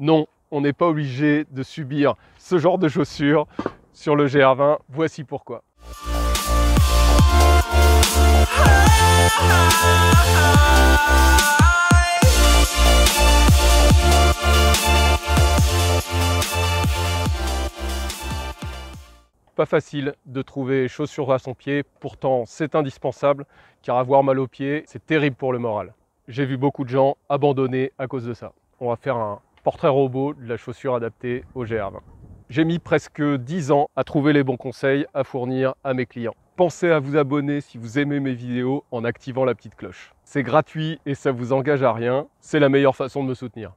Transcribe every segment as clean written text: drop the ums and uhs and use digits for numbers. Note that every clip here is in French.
Non, on n'est pas obligé de subir ce genre de chaussures sur le GR20. Voici pourquoi. Pas facile de trouver chaussures à son pied, pourtant c'est indispensable car avoir mal aux pieds, c'est terrible pour le moral. J'ai vu beaucoup de gens abandonner à cause de ça. On va faire un portrait robot de la chaussure adaptée au GR20. J'ai mis presque 10 ans à trouver les bons conseils à fournir à mes clients. Pensez à vous abonner si vous aimez mes vidéos en activant la petite cloche. C'est gratuit et ça vous engage à rien, c'est la meilleure façon de me soutenir.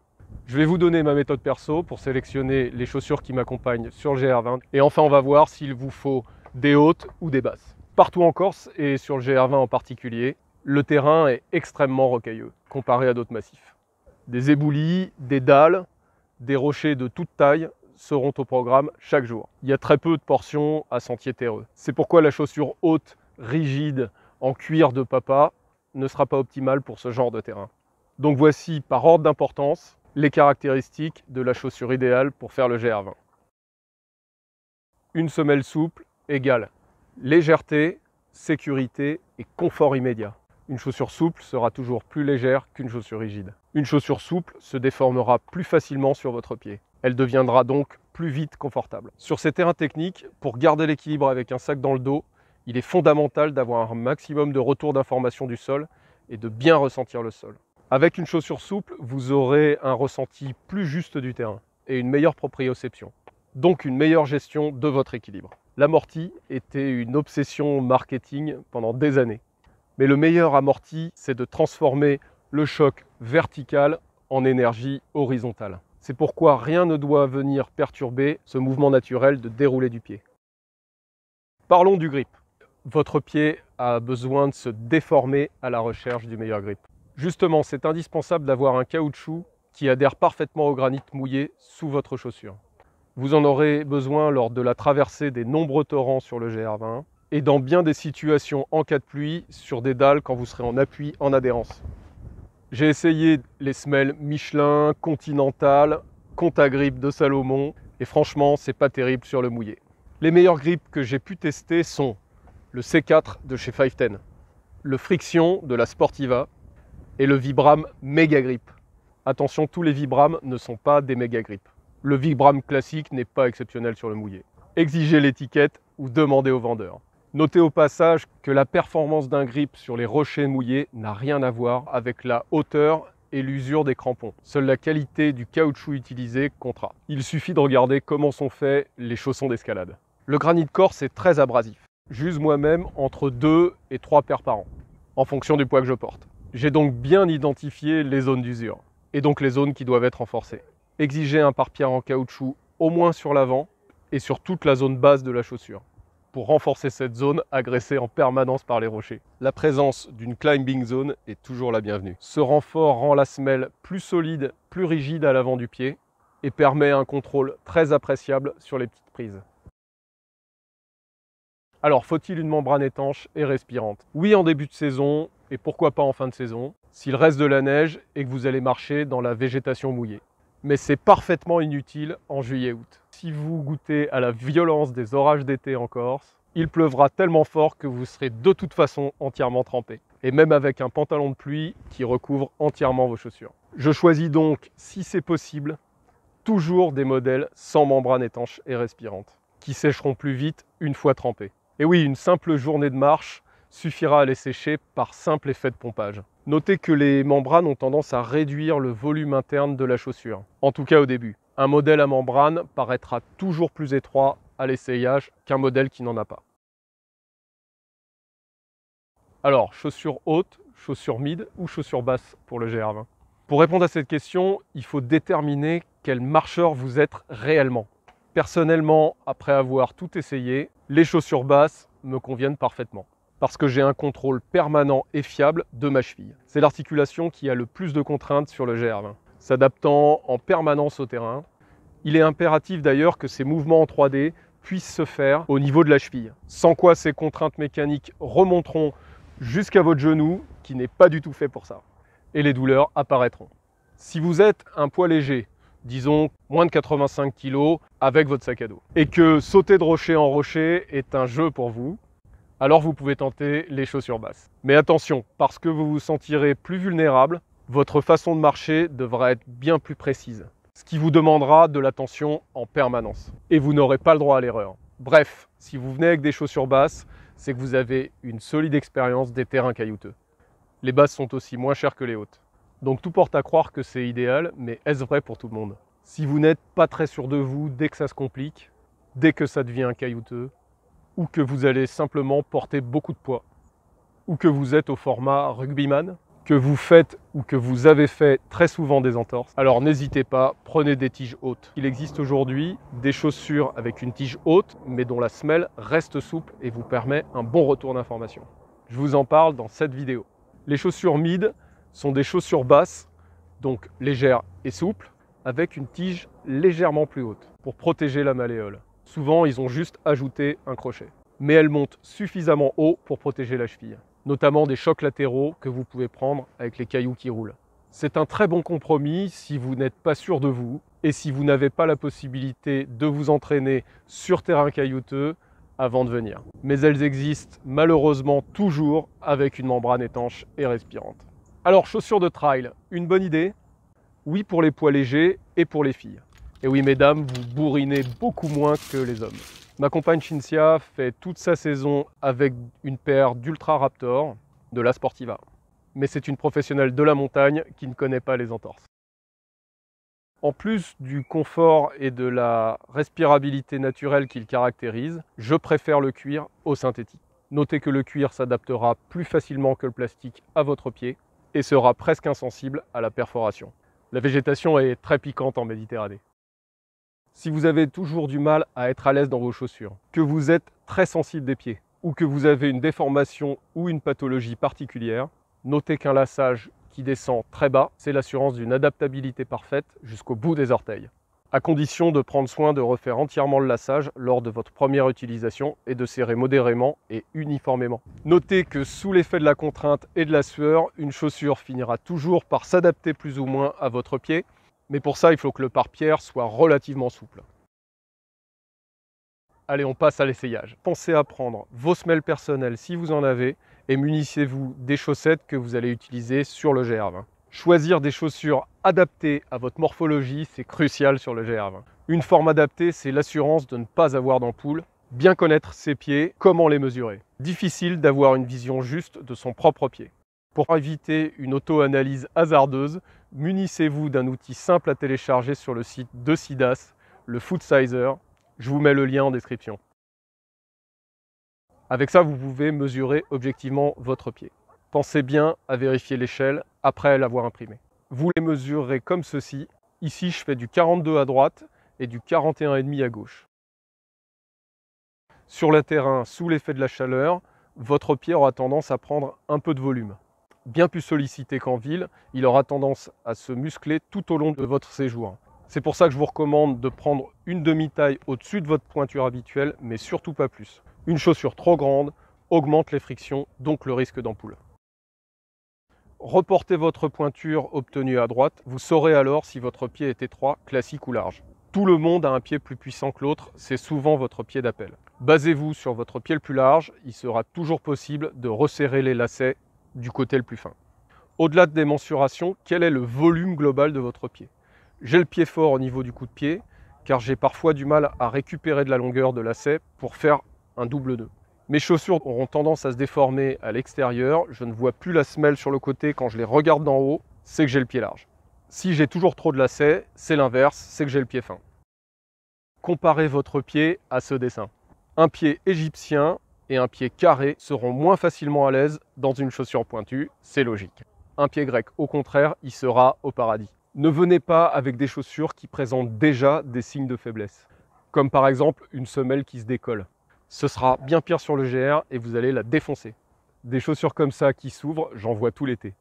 Je vais vous donner ma méthode perso pour sélectionner les chaussures qui m'accompagnent sur le GR20. Et enfin, on va voir s'il vous faut des hautes ou des basses. Partout en Corse et sur le GR20 en particulier, le terrain est extrêmement rocailleux comparé à d'autres massifs. Des éboulis, des dalles, des rochers de toute taille seront au programme chaque jour. Il y a très peu de portions à sentier terreux. C'est pourquoi la chaussure haute, rigide, en cuir de papa, ne sera pas optimale pour ce genre de terrain. Donc voici, par ordre d'importance, les caractéristiques de la chaussure idéale pour faire le GR20. Une semelle souple égale légèreté, sécurité et confort immédiat. Une chaussure souple sera toujours plus légère qu'une chaussure rigide. Une chaussure souple se déformera plus facilement sur votre pied. Elle deviendra donc plus vite confortable. Sur ces terrains techniques, pour garder l'équilibre avec un sac dans le dos, il est fondamental d'avoir un maximum de retour d'information du sol et de bien ressentir le sol. Avec une chaussure souple, vous aurez un ressenti plus juste du terrain et une meilleure proprioception, donc une meilleure gestion de votre équilibre. L'amorti était une obsession marketing pendant des années. Mais le meilleur amorti, c'est de transformer le choc vertical en énergie horizontale. C'est pourquoi rien ne doit venir perturber ce mouvement naturel de déroulé du pied. Parlons du grip. Votre pied a besoin de se déformer à la recherche du meilleur grip. Justement, c'est indispensable d'avoir un caoutchouc qui adhère parfaitement au granit mouillé sous votre chaussure. Vous en aurez besoin lors de la traversée des nombreux torrents sur le GR20 et dans bien des situations en cas de pluie sur des dalles quand vous serez en appui en adhérence. J'ai essayé les semelles Michelin, Continental, Contagrip de Salomon et franchement, c'est pas terrible sur le mouillé. Les meilleurs grips que j'ai pu tester sont le C4 de chez 510, le Friction de la Sportiva et le Vibram Mega Grip. Attention, tous les Vibram ne sont pas des Mega Grip. Le Vibram classique n'est pas exceptionnel sur le mouillé. Exigez l'étiquette ou demandez au vendeur. Notez au passage que la performance d'un grip sur les rochers mouillés n'a rien à voir avec la hauteur et l'usure des crampons. Seule la qualité du caoutchouc utilisé comptera. Il suffit de regarder comment sont faits les chaussons d'escalade. Le granit corse est très abrasif. J'use moi-même entre 2 et 3 paires par an, en fonction du poids que je porte. J'ai donc bien identifié les zones d'usure, et donc les zones qui doivent être renforcées. Exigez un pare-pierre en caoutchouc au moins sur l'avant et sur toute la zone basse de la chaussure, pour renforcer cette zone agressée en permanence par les rochers. La présence d'une climbing zone est toujours la bienvenue. Ce renfort rend la semelle plus solide, plus rigide à l'avant du pied et permet un contrôle très appréciable sur les petites prises. Alors, faut-il une membrane étanche et respirante? Oui, en début de saison, et pourquoi pas en fin de saison, s'il reste de la neige et que vous allez marcher dans la végétation mouillée. Mais c'est parfaitement inutile en juillet-août. Si vous goûtez à la violence des orages d'été en Corse, il pleuvra tellement fort que vous serez de toute façon entièrement trempé. Et même avec un pantalon de pluie qui recouvre entièrement vos chaussures. Je choisis donc, si c'est possible, toujours des modèles sans membrane étanche et respirante, qui sécheront plus vite une fois trempés. Et oui, une simple journée de marche suffira à les sécher par simple effet de pompage. Notez que les membranes ont tendance à réduire le volume interne de la chaussure, en tout cas au début. Un modèle à membrane paraîtra toujours plus étroit à l'essayage qu'un modèle qui n'en a pas. Alors, chaussures hautes, chaussures mid ou chaussures basses pour le GR20? Pour répondre à cette question, il faut déterminer quel marcheur vous êtes réellement. Personnellement, après avoir tout essayé, les chaussures basses me conviennent parfaitement, parce que j'ai un contrôle permanent et fiable de ma cheville. C'est l'articulation qui a le plus de contraintes sur le GR20. S'adaptant en permanence au terrain, il est impératif d'ailleurs que ces mouvements en 3D puissent se faire au niveau de la cheville, sans quoi ces contraintes mécaniques remonteront jusqu'à votre genou, qui n'est pas du tout fait pour ça, et les douleurs apparaîtront. Si vous êtes un poids léger, disons moins de 85 kg avec votre sac à dos, et que sauter de rocher en rocher est un jeu pour vous, alors vous pouvez tenter les chaussures basses. Mais attention, parce que vous vous sentirez plus vulnérable, votre façon de marcher devra être bien plus précise, ce qui vous demandera de l'attention en permanence. Et vous n'aurez pas le droit à l'erreur. Bref, si vous venez avec des chaussures basses, c'est que vous avez une solide expérience des terrains caillouteux. Les basses sont aussi moins chères que les hautes. Donc tout porte à croire que c'est idéal, mais est-ce vrai pour tout le monde? Si vous n'êtes pas très sûr de vous dès que ça se complique, dès que ça devient caillouteux, ou que vous allez simplement porter beaucoup de poids, ou que vous êtes au format rugbyman, que vous faites ou que vous avez fait très souvent des entorses, alors n'hésitez pas, prenez des tiges hautes. Il existe aujourd'hui des chaussures avec une tige haute, mais dont la semelle reste souple et vous permet un bon retour d'information. Je vous en parle dans cette vidéo. Les chaussures mid sont des chaussures basses, donc légères et souples, avec une tige légèrement plus haute, pour protéger la malléole. Souvent, ils ont juste ajouté un crochet. Mais elles montent suffisamment haut pour protéger la cheville, notamment des chocs latéraux que vous pouvez prendre avec les cailloux qui roulent. C'est un très bon compromis si vous n'êtes pas sûr de vous et si vous n'avez pas la possibilité de vous entraîner sur terrain caillouteux avant de venir. Mais elles existent malheureusement toujours avec une membrane étanche et respirante. Alors, chaussures de trail, une bonne idée? Oui pour les poids légers et pour les filles. Et oui mesdames, vous bourrinez beaucoup moins que les hommes. Ma compagne Cinzia fait toute sa saison avec une paire d'Ultra Raptor de la Sportiva. Mais c'est une professionnelle de la montagne qui ne connaît pas les entorses. En plus du confort et de la respirabilité naturelle qui le caractérise, je préfère le cuir au synthétique. Notez que le cuir s'adaptera plus facilement que le plastique à votre pied et sera presque insensible à la perforation. La végétation est très piquante en Méditerranée. Si vous avez toujours du mal à être à l'aise dans vos chaussures, que vous êtes très sensible des pieds, ou que vous avez une déformation ou une pathologie particulière, notez qu'un laçage qui descend très bas, c'est l'assurance d'une adaptabilité parfaite jusqu'au bout des orteils, à condition de prendre soin de refaire entièrement le laçage lors de votre première utilisation et de serrer modérément et uniformément. Notez que sous l'effet de la contrainte et de la sueur, une chaussure finira toujours par s'adapter plus ou moins à votre pied, mais pour ça, il faut que le pare-pierre soit relativement souple. Allez, on passe à l'essayage. Pensez à prendre vos semelles personnelles si vous en avez et munissez-vous des chaussettes que vous allez utiliser sur le GR20. Choisir des chaussures adaptées à votre morphologie, c'est crucial sur le GR20. Une forme adaptée, c'est l'assurance de ne pas avoir d'ampoule. Bien connaître ses pieds, comment les mesurer. Difficile d'avoir une vision juste de son propre pied. Pour éviter une auto-analyse hasardeuse, munissez-vous d'un outil simple à télécharger sur le site de Sidas, le Foot-Sizer. Je vous mets le lien en description. Avec ça, vous pouvez mesurer objectivement votre pied. Pensez bien à vérifier l'échelle après l'avoir imprimé. Vous les mesurerez comme ceci. Ici, je fais du 42 à droite et du 41,5 à gauche. Sur le terrain, sous l'effet de la chaleur, votre pied aura tendance à prendre un peu de volume. Bien plus sollicité qu'en ville, il aura tendance à se muscler tout au long de votre séjour. C'est pour ça que je vous recommande de prendre une demi-taille au-dessus de votre pointure habituelle, mais surtout pas plus. Une chaussure trop grande augmente les frictions, donc le risque d'ampoule. Reportez votre pointure obtenue à droite, vous saurez alors si votre pied est étroit, classique ou large. Tout le monde a un pied plus puissant que l'autre, c'est souvent votre pied d'appel. Basez-vous sur votre pied le plus large, il sera toujours possible de resserrer les lacets du côté le plus fin. Au-delà des mensurations, quel est le volume global de votre pied? J'ai le pied fort au niveau du coup de pied, car j'ai parfois du mal à récupérer de la longueur de lacet pour faire un double nœud. Mes chaussures auront tendance à se déformer à l'extérieur, je ne vois plus la semelle sur le côté quand je les regarde d'en haut, c'est que j'ai le pied large. Si j'ai toujours trop de lacets, c'est l'inverse, c'est que j'ai le pied fin. Comparez votre pied à ce dessin. Un pied égyptien et un pied carré seront moins facilement à l'aise dans une chaussure pointue, c'est logique. Un pied grec, au contraire, il sera au paradis. Ne venez pas avec des chaussures qui présentent déjà des signes de faiblesse, comme par exemple une semelle qui se décolle. Ce sera bien pire sur le GR et vous allez la défoncer. Des chaussures comme ça qui s'ouvrent, j'en vois tout l'été.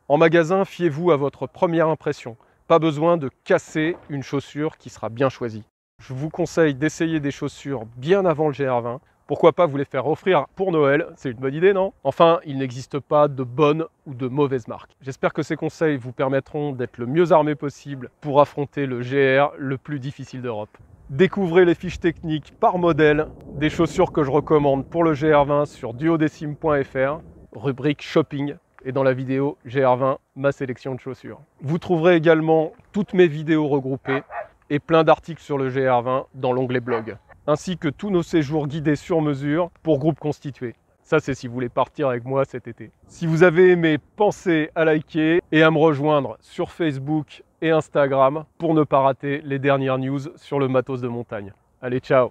En magasin, fiez-vous à votre première impression. Pas besoin de casser une chaussure qui sera bien choisie. Je vous conseille d'essayer des chaussures bien avant le GR20 Pourquoi pas vous les faire offrir pour Noël? C'est une bonne idée, non? Enfin, il n'existe pas de bonne ou de mauvaise marque. J'espère que ces conseils vous permettront d'être le mieux armé possible pour affronter le GR le plus difficile d'Europe. Découvrez les fiches techniques par modèle des chaussures que je recommande pour le GR20 sur duodecime.fr, rubrique shopping, et dans la vidéo GR20, ma sélection de chaussures. Vous trouverez également toutes mes vidéos regroupées et plein d'articles sur le GR20 dans l'onglet blog, ainsi que tous nos séjours guidés sur mesure pour groupes constitués. Ça, c'est si vous voulez partir avec moi cet été. Si vous avez aimé, pensez à liker et à me rejoindre sur Facebook et Instagram pour ne pas rater les dernières news sur le matos de montagne. Allez, ciao!